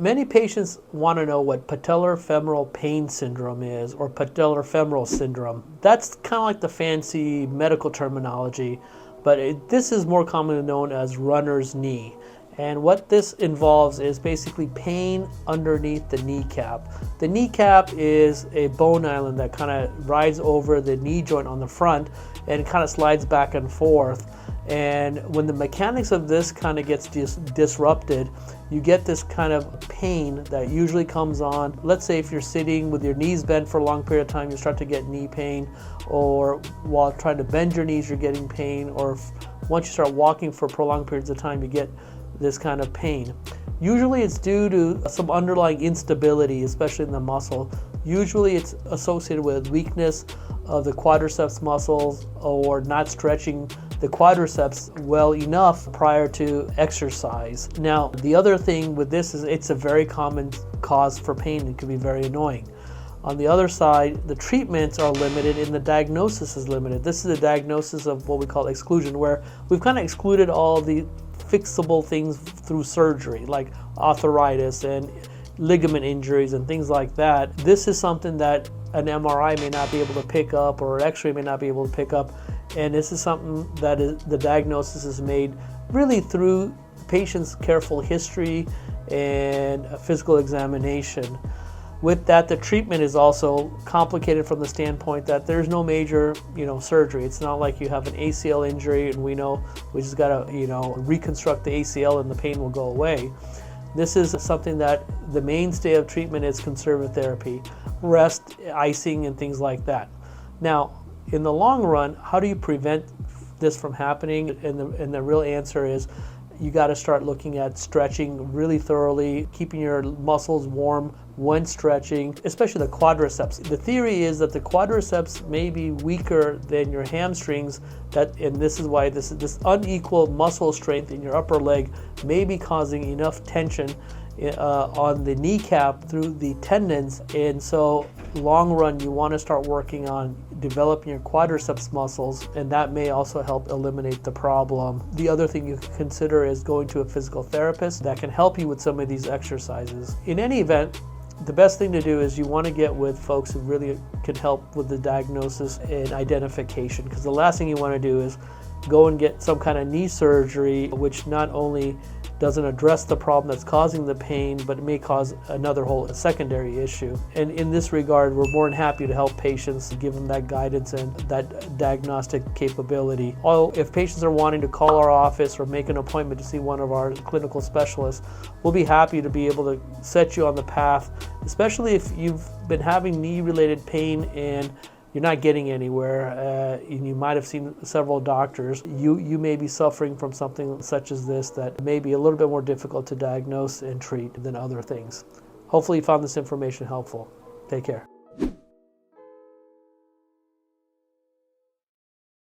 Many patients want to know what patellofemoral pain syndrome is, or patellofemoral syndrome. That's kind of like the fancy medical terminology, but this is more commonly known as runner's knee. And what this involves is basically pain underneath the kneecap. The kneecap is a bone island that kind of rides over the knee joint on the front and kind of slides back and forth. And when the mechanics of this kind of gets disrupted, you get this kind of pain that usually comes on. Let's say if you're sitting with your knees bent for a long period of time, you start to get knee pain, or while trying to bend your knees, you're getting pain, or once you start walking for prolonged periods of time, you get this kind of pain. Usually it's due to some underlying instability, especially in the muscle. Usually it's associated with weakness of the quadriceps muscles or not stretching the quadriceps well enough prior to exercise. Now, the other thing with this is it's a very common cause for pain. It can be very annoying. On the other side, the treatments are limited and the diagnosis is limited. This is a diagnosis of what we call exclusion, where we've kind of excluded all the fixable things through surgery, like arthritis and ligament injuries and things like that. This is something that an MRI may not be able to pick up, or an X-ray may not be able to pick up, and this is something that the diagnosis is made really through the patient's careful history and a physical examination. With that, the treatment is also complicated from the standpoint that there's no major, surgery. It's not like you have an ACL injury and we know we just got to, reconstruct the ACL and the pain will go away. This is something that the mainstay of treatment is conservative therapy, rest, icing, and things like that. Now, in the long run, how do you prevent this from happening? And the real answer is you got to start looking at stretching really thoroughly, keeping your muscles warm when stretching, especially the quadriceps. The theory is that the quadriceps may be weaker than your hamstrings, and this is why this unequal muscle strength in your upper leg may be causing enough tension on the kneecap through the tendons. And so long run, you want to start working on developing your quadriceps muscles, and that may also help eliminate the problem. The other thing you can consider is going to a physical therapist that can help you with some of these exercises. In any event, the best thing to do is you want to get with folks who really can help with the diagnosis and identification, because the last thing you want to do is go and get some kind of knee surgery, which not only doesn't address the problem that's causing the pain, but it may cause another whole secondary issue. And in this regard, we're more than happy to help patients, give them that guidance and that diagnostic capability. If patients are wanting to call our office or make an appointment to see one of our clinical specialists, we'll be happy to be able to set you on the path, especially if you've been having knee-related pain and you're not getting anywhere, and you might have seen several doctors. You may be suffering from something such as this that may be a little bit more difficult to diagnose and treat than other things. Hopefully you found this information helpful. Take care.